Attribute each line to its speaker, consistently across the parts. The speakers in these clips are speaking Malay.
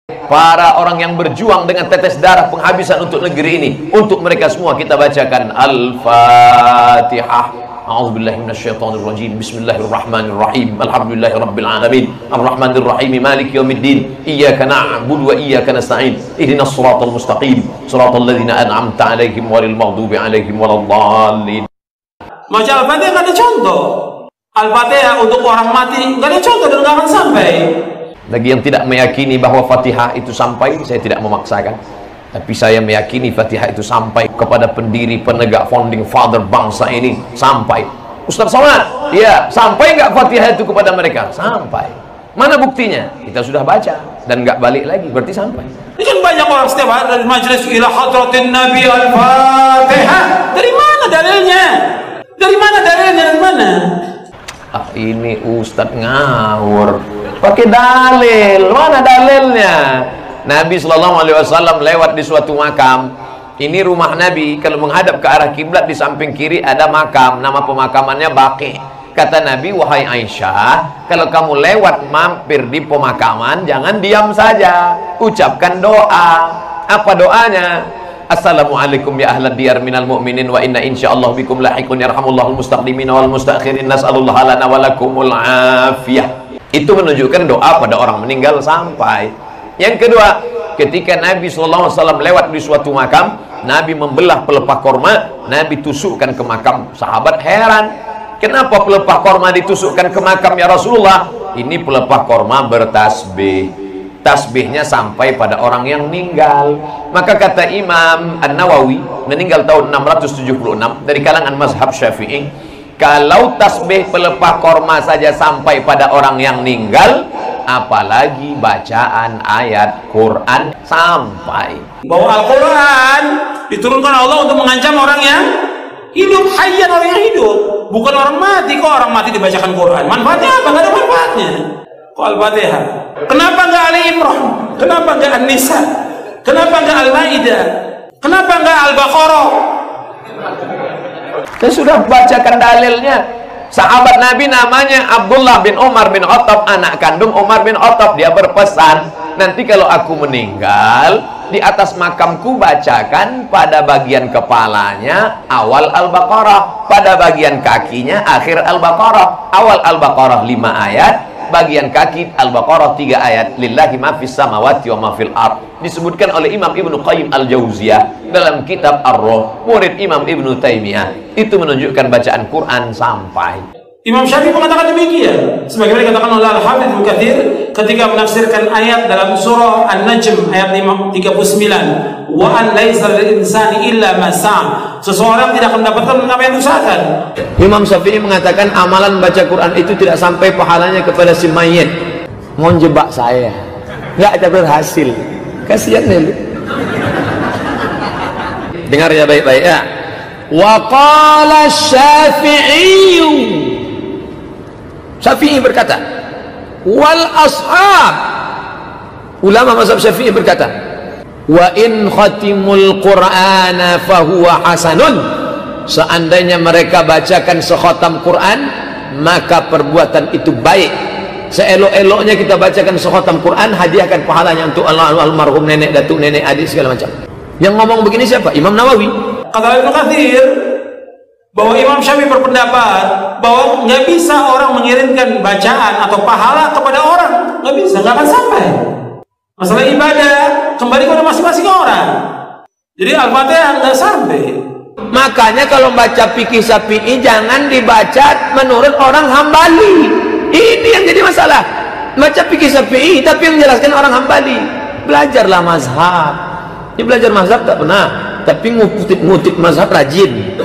Speaker 1: para orang yang berjuang dengan tetes darah penghabisan untuk negeri ini, untuk mereka semua kita bacakan Al-Fatihah. A'udzubillahi minasyaitonirrajim. Bismillahirrahmanirrahim. Alhamdulillahirabbil alamin. Arrahmanirrahim. Maliki yaumiddin. Iyyaka na'budu wa iyyaka nasta'in. Ihdinas shiratal mustaqim. Shiratal ladzina an'amta 'alaihim ghairil maghdubi 'alaihim waladdallin.
Speaker 2: Baca Al-Fatihah nggak ada contoh. Al-Fatihah untuk orang mati nggak ada contoh dan nggak akan sampai.
Speaker 1: Bagi yang tidak meyakini bahwa Fatihah itu sampai, saya tidak memaksakan. Tapi saya meyakini Fatihah itu sampai kepada pendiri, penegak, founding father bangsa ini. Sampai. Ustaz Somad, ya, sampai nggak Fatihah itu kepada mereka? Sampai. Mana buktinya? Kita sudah baca dan nggak balik lagi, berarti sampai.
Speaker 2: Ini kan banyak orang setiap hari dari majelis ila hadratin Nabi Al-Fatihah. Dari mana dalilnya? Dari mana dalilnya? Dari mana?
Speaker 1: Ah, ini Ustadz ngawur. Pakai dalil. Mana dalilnya? Nabi SAW lewat di suatu makam. Ini rumah Nabi, kalau menghadap ke arah kiblat, di samping kiri ada makam, nama pemakamannya Baqi. Kata Nabi, wahai Aisyah, kalau kamu lewat mampir di pemakaman, jangan diam saja, ucapkan doa. Apa doanya? Assalamualaikum ya ahlad diyar minal mu'minin wa inna insyaallah bikum lahiqun yarhamullahul mustaqdimin wal mustakhirin nas'alullaha lana wa lakumul afiyah. Itu menunjukkan doa pada orang meninggal sampai. Yang kedua, ketika Nabi SAW lewat di suatu makam, Nabi membelah pelepah korma, Nabi tusukkan ke makam. Sahabat heran, kenapa pelepah korma ditusukkan ke makam ya Rasulullah? Ini pelepah korma bertasbih, tasbihnya sampai pada orang yang meninggal. Maka kata Imam An-Nawawi, meninggal tahun 676, dari kalangan mazhab Syafi'i, kalau tasbih pelepah korma saja sampai pada orang yang meninggal, apalagi bacaan ayat Quran sampai.
Speaker 2: Bahwa Al-Quran diturunkan Allah untuk mengancam orang yang hidup, hayyan, orang yang hidup, bukan orang mati. Kok orang mati dibacakan Quran? Manfaatnya apa? Nggak ada manfaatnya. Kok Al-Fatihah? Kenapa nggak Ali Imran? Kenapa nggak An-Nisa? Kenapa nggak Al-Maidah? Kenapa nggak Al-Baqarah?
Speaker 1: Saya sudah bacakan dalilnya. Sahabat Nabi namanya Abdullah bin Umar bin Khattab, anak kandung Umar bin Khattab. Dia berpesan, nanti kalau aku meninggal, di atas makamku bacakan pada bagian kepalanya awal Al-Baqarah, pada bagian kakinya akhir Al-Baqarah. Awal Al-Baqarah 5 ayat, bagian kaki Al-Baqarah 3 ayat. Lillahi ma fis samawati wa ma fil ard. Disebutkan oleh Imam Ibnu Qayyim Al-Jauziyah dalam kitab Ar-Ruh, murid Imam Ibnu Taimiyah. Itu menunjukkan bacaan Quran sampai.
Speaker 2: Imam Syafi'i mengatakan demikian, sebagaimana dikatakan oleh Al-Hafidz Ibnu Katsir ketika menafsirkan ayat dalam surah An-Najm ayat 39, wa an laisa lil insani illa ma sa'a. Seseorang tidak akan mendapatkan apa yang diusahakan.
Speaker 1: Imam Syafi'i mengatakan amalan baca Quran itu tidak sampai pahalanya kepada si mayit. Mau jebak saya, nggak ada berhasil. Kasihan nih. Dengar ya baik-baik ya. Wa qala Syafi'i, Syafi'i berkata, wal ashab, ulama mazhab Syafi'i berkata, wa in khatimul qur'ana fahuwa hasanun. Seandainya mereka bacakan sekhatam Quran, maka perbuatan itu baik. Seelok-eloknya kita bacakan sekhatam Quran, hadiahkan pahalanya untuk almarhum nenek, datuk, nenek, adik, segala macam. Yang ngomong begini siapa? Imam Nawawi.
Speaker 2: Kata Ibnu Katsir bahwa Imam Syafi'i berpendapat bahwa nggak bisa orang mengirimkan bacaan atau pahala kepada orang, nggak bisa, nggak akan sampai. Masalah ibadah kembali kepada masing-masing orang. Jadi Al-Fatihah nggak sampai.
Speaker 1: Makanya kalau baca fikih Syafi'i jangan dibaca menurut orang Hambali. Ini yang jadi masalah. Baca fikih Syafi'i tapi yang menjelaskan orang Hambali. Belajarlah mazhab. Ini belajar mazhab tak pernah, tapi ngutip mazhab rajin.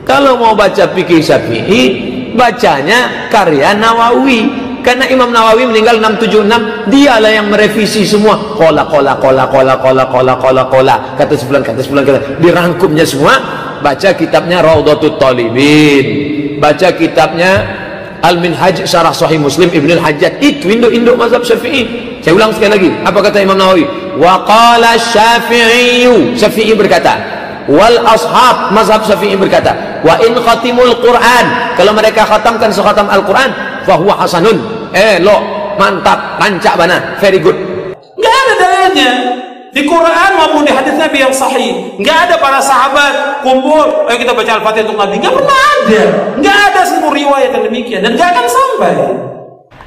Speaker 1: Kalau mau baca fikih Syafi'i, bacanya karya Nawawi. Karena Imam Nawawi meninggal 676, dialah yang merevisi semua. Kola kata sebulan, dirangkumnya semua. Baca kitabnya Raudhatut Talibin, baca kitabnya Al-Minhaj Syarah Sahih Muslim Ibnu Al-Hajjaj. Itu induk mazhab Syafi'i. Saya ulang sekali lagi, apa kata Imam Nawawi? Wa qala Syafi'i, Syafi'i berkata, wal ashab, mazhab Syafi'i berkata, wa in khatimul Quran, kalau mereka khatamkan sekhatam Al-Quran, fahuwa hasanun, lo mantap, rancak bana, very good.
Speaker 2: Nggak ada dalil Di Quran maupun di hadis Nabi yang sahih, nggak ada para sahabat kumpul, ayo kita baca Al-Fatihah untuk Nabi. Nggak pernah ada. Nggak ada seluruh riwayat yang demikian, dan nggak akan sampai.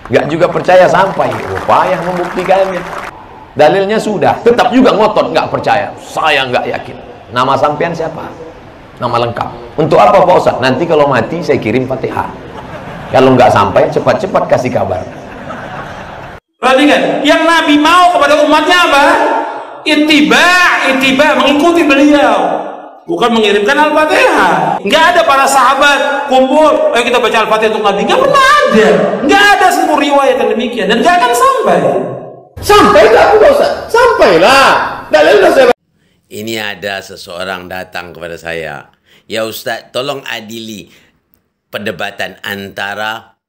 Speaker 1: Nggak juga percaya sampai. Upaya membuktikannya. Dalilnya sudah, tetap juga ngotot nggak percaya. Saya nggak yakin. Nama sampean siapa? Nama lengkap. Untuk apa Pak Ustaz? Nanti kalau mati saya kirim Fatihah. Kalau nggak sampai, cepat-cepat kasih kabar.
Speaker 2: Perhatikan, yang Nabi mau kepada umatnya apa? Ittiba, mengikuti beliau, bukan mengirimkan Al-Fatihah. Nggak ada para sahabat kumpul, ayo kita baca Al-Fatihah untuk Nabi. Nggak pernah ada. Nggak ada seluruh riwayat yang demikian, dan nggak akan sampai.
Speaker 1: Sampai nggak Ustaz? Sampailah. Dalilnya saya.
Speaker 3: Ini ada seseorang datang kepada saya, ya Ustaz, tolong adili perdebatan antara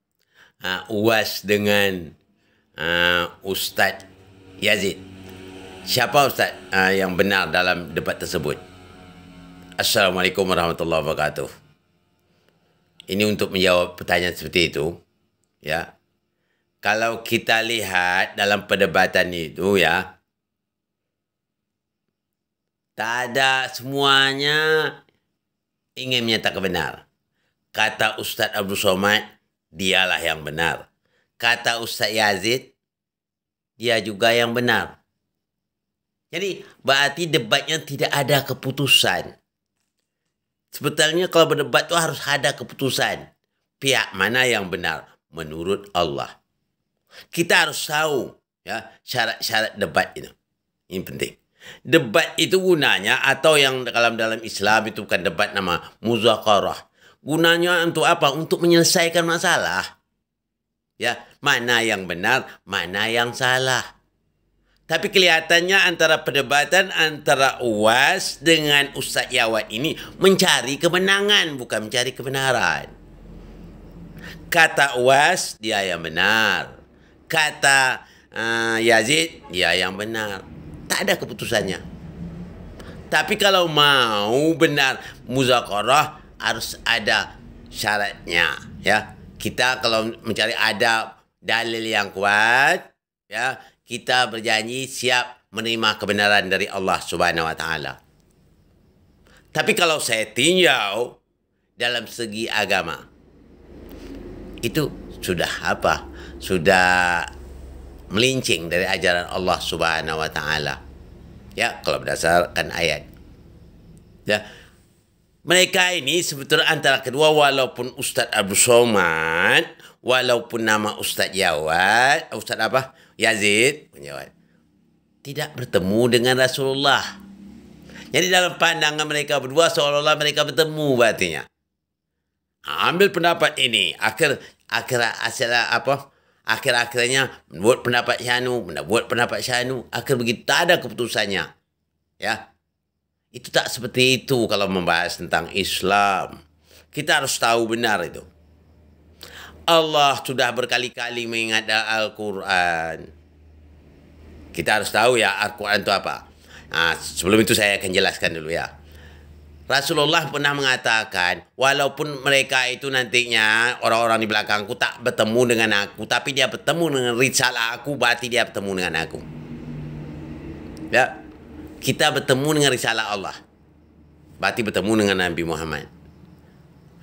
Speaker 3: UAS dengan Ustaz Yazid. Siapa Ustaz yang benar dalam debat tersebut? Assalamualaikum warahmatullahi wabarakatuh. Ini untuk menjawab pertanyaan seperti itu, ya. Kalau kita lihat dalam perdebatan itu, ya, tak ada semuanya ingin menyatakan benar. Kata Ustaz Abdul Somad, dialah yang benar. Kata Ustaz Yazid, dia juga yang benar. Jadi berarti debatnya tidak ada keputusan. Sebetulnya kalau berdebat itu harus ada keputusan. Pihak mana yang benar menurut Allah. Kita harus tahu, ya, syarat-syarat debat itu. Ini penting. Debat itu gunanya, atau yang dalam Islam itu bukan debat, nama muzakarah. Gunanya untuk apa? Untuk menyelesaikan masalah. Ya, mana yang benar, mana yang salah. Tapi kelihatannya antara perdebatan antara UAS dengan Ustaz Yawat ini mencari kemenangan, bukan mencari kebenaran. Kata UAS, dia yang benar. Kata Yazid, dia yang benar. Tak ada keputusannya. Tapi kalau mau benar muzakarah, harus ada syaratnya. Ya, kita kalau mencari ada dalil yang kuat, ya, kita berjanji siap menerima kebenaran dari Allah Subhanahu wa Ta'ala. Tapi kalau saya tinjau dalam segi agama, itu sudah apa? Sudah melincing dari ajaran Allah Subhanahu wa Ta'ala. Ya, kalau berdasarkan ayat. Ya, mereka ini sebetulnya antara kedua, walaupun Ustaz Abdul Somad, walaupun nama Ustaz Yawat, Ustaz apa? Yazid, tidak bertemu dengan Rasulullah. Jadi dalam pandangan mereka berdua seolah-olah mereka bertemu berartinya. Ambil pendapat ini, akhir-akhirnya buat pendapat Syanu, akhir begitu tak ada keputusannya. Ya. Itu tak seperti itu kalau membahas tentang Islam. Kita harus tahu benar itu. Allah sudah berkali-kali mengingat Al-Quran. Kita harus tahu ya Al-Quran itu apa. Nah, sebelum itu saya akan jelaskan dulu ya. Rasulullah pernah mengatakan, walaupun mereka itu nantinya orang-orang di belakangku tak bertemu dengan aku, tapi dia bertemu dengan risalah aku, berarti dia bertemu dengan aku. Ya, kita bertemu dengan risalah Allah, berarti bertemu dengan Nabi Muhammad.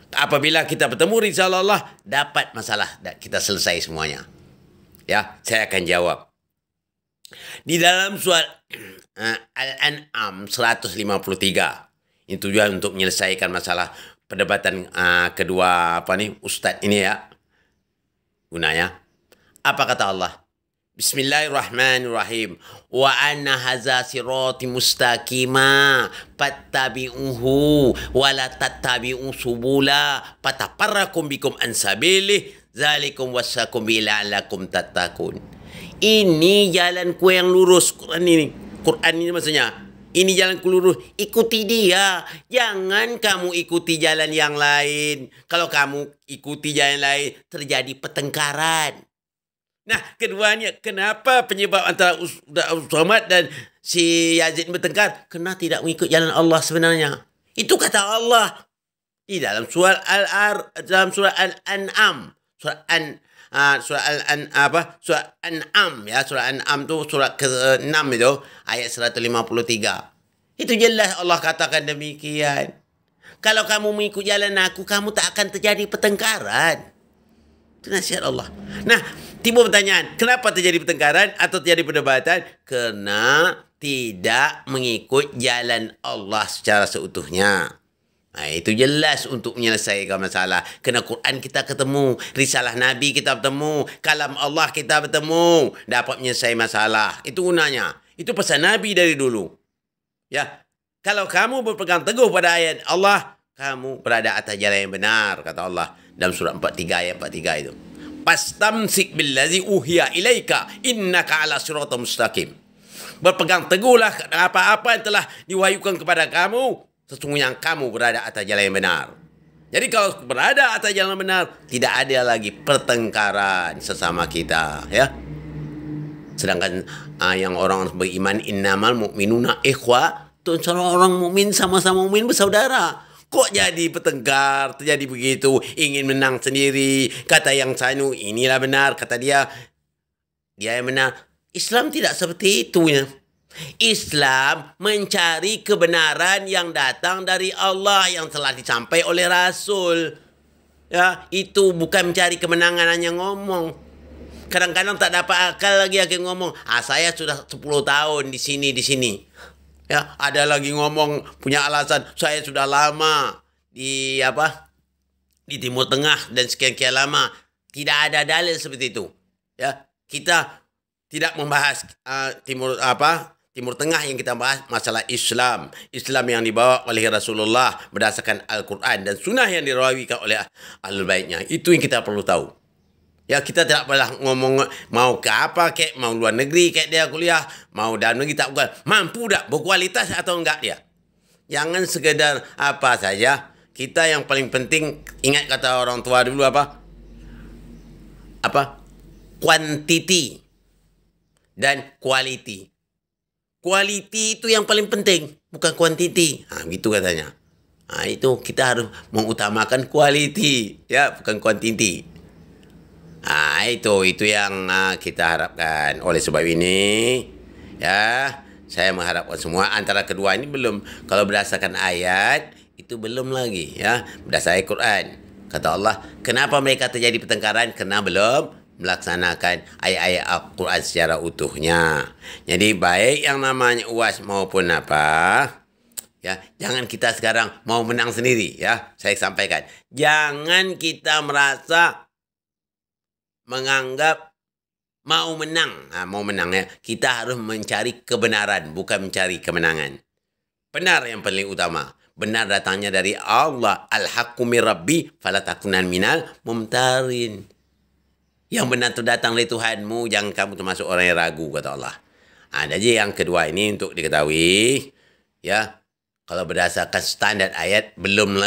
Speaker 3: Apabila kita bertemu risalah Allah, dapat masalah, kita selesai semuanya. Ya, saya akan jawab. Di dalam surat Al-An'am 153, ini tujuan untuk menyelesaikan masalah perdebatan kedua Ustadz ini ya. Gunanya. Apa kata Allah? Bismillahirrahmanirrahim. Wa anna hadza sirati mustaqima fattabi'uhu wa la tattabi'u subula fatafarraqum bikum an sabilihi zalikum wassakum bihi la'allakum tattaqun. Ini jalanku yang lurus. Quran ini maksudnya. Ini jalanku lurus. Ikuti dia. Jangan kamu ikuti jalan yang lain. Kalau kamu ikuti jalan lain, terjadi pertengkaran. Nah, keduanya, kenapa penyebab antara Somad dan si Yazid bertengkar? Karena tidak mengikut jalan Allah sebenarnya. Itu kata Allah di dalam surah Al-An'am, surah surah surah An'am ya, surah An'am tu surah ke-6 itu ayat 153. Itu jelas Allah katakan demikian. Kalau kamu mengikut jalan aku, kamu tak akan terjadi pertengkaran. Itu nasihat Allah. Nah, timbul pertanyaan, kenapa terjadi pertengkaran atau terjadi perdebatan? Kerana tidak mengikut jalan Allah secara seutuhnya. Itu jelas untuk menyelesaikan masalah. Kena Quran kita ketemu, risalah Nabi kita bertemu, kalam Allah kita bertemu, dapat menyelesaikan masalah. Itu gunanya. Itu pesan Nabi dari dulu. Ya, kalau kamu berpegang teguh pada ayat Allah, kamu berada atas jalan yang benar, kata Allah dalam surah 43 ayat 43 itu. Fastamsik billazi uhiya ilaika innaka ala siratal mustaqim. Berpegang teguhlah apa-apa yang telah diwahyukan kepada kamu, sesungguhnya kamu berada atas jalan yang benar. Jadi kalau berada atas jalan yang benar, tidak ada lagi pertengkaran sesama kita, ya. Sedangkan yang orang beriman innamal mu'minuna ikhwa, tu orang mukmin sama-sama mukmin bersaudara. Kok jadi bertengkar, terjadi begitu, ingin menang sendiri, kata yang sanu inilah benar, kata dia yang benar. Islam tidak seperti itu ya. Islam mencari kebenaran yang datang dari Allah yang telah disampaikan oleh Rasul. Ya, itu bukan mencari kemenangan hanya ngomong. Kadang-kadang tak dapat akal lagi akhir ngomong, saya sudah 10 tahun di sini. Ya, ada lagi ngomong punya alasan, saya sudah lama di Timur Tengah dan sekian-sekian lama. Tidak ada dalil seperti itu. Ya, kita tidak membahas Timur Tengah, yang kita bahas masalah Islam. Islam yang dibawa oleh Rasulullah berdasarkan Al-Quran dan sunnah yang dirawikan oleh Ahlul Baitnya. Itu yang kita perlu tahu. Ya, kita tidak pernah ngomong mau ke apa kek, mau luar negeri kek dia kuliah, mau dalam negeri tak bukan. Mampu tak, berkualitas atau enggak dia. Jangan sekedar apa saja. Kita yang paling penting, ingat kata orang tua dulu apa? Quantity dan quality. Quality itu yang paling penting, bukan quantity. Gitu katanya. Itu kita harus mengutamakan quality, ya, bukan quantity. Itu yang kita harapkan. Oleh sebab ini, ya, saya mengharapkan semua antara kedua ini belum. Kalau berdasarkan ayat itu belum lagi, ya, berdasarkan Quran. Kata Allah, kenapa mereka terjadi pertengkaran? Kerana belum melaksanakan ayat-ayat Al-Quran secara utuhnya. Jadi baik yang namanya UAS maupun ya, jangan kita sekarang mau menang sendiri, ya. Saya sampaikan, jangan kita merasa menganggap mau menang. Mau menang, ya. Kita harus mencari kebenaran, bukan mencari kemenangan. Benar yang paling utama. Benar datangnya dari Allah. Al-haqqu min rabbi falatakunan minal mumtarin. Yang benar itu datang dari Tuhanmu, jangan kamu termasuk orang yang ragu, kata Allah. Jadi yang kedua ini untuk diketahui, ya, kalau berdasarkan standar ayat belum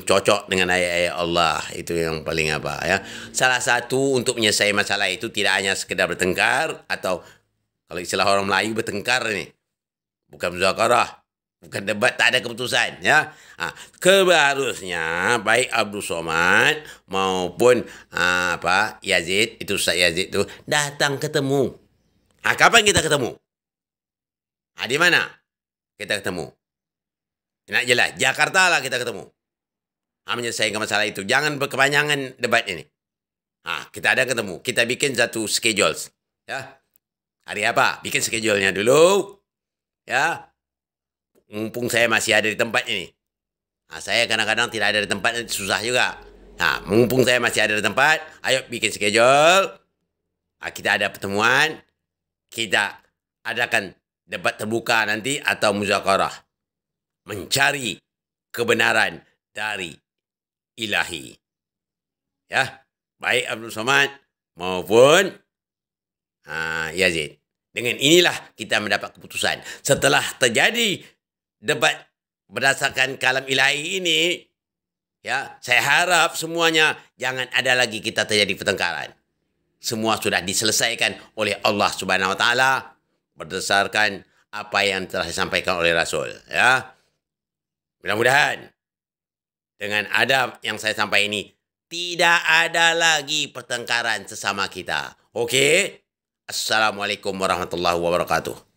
Speaker 3: cocok dengan ayat-ayat Allah. Itu yang paling ya. Salah satu untuk menyelesaikan masalah itu tidak hanya sekedar bertengkar, atau kalau istilah orang Melayu bertengkar ini, bukan muzakarah, bukan debat, tak ada keputusan, ya. Keharusnya baik Abdul Somad maupun Yazid, itu Ustaz Yazid itu datang ketemu. Kapan kita ketemu? Di mana kita ketemu? Nak jelas, Jakarta lah kita ketemu. Menyelesaikan masalah itu. Jangan berkepanjangan debat ini. Kita ada ketemu. Kita bikin satu schedule. Ya. Hari apa? Bikin schedule-nya dulu. Ya. Mumpung saya masih ada di tempat ini. Saya kadang-kadang tidak ada di tempat, susah juga. Mumpung saya masih ada di tempat, ayo bikin schedule. Kita ada pertemuan. Kita adakan debat terbuka nanti atau muzakarah. Mencari kebenaran dari ilahi. Ya, baik Abdul Somad maupun Yazid. Dengan inilah kita mendapat keputusan. Setelah terjadi debat berdasarkan kalam ilahi ini, ya, saya harap semuanya jangan ada lagi kita terjadi pertengkaran. Semua sudah diselesaikan oleh Allah Subhanahu wa taala berdasarkan apa yang telah disampaikan oleh Rasul, ya. Mudah-mudahan dengan adab yang saya sampaikan ini tidak ada lagi pertengkaran sesama kita. Oke? Assalamualaikum warahmatullahi wabarakatuh.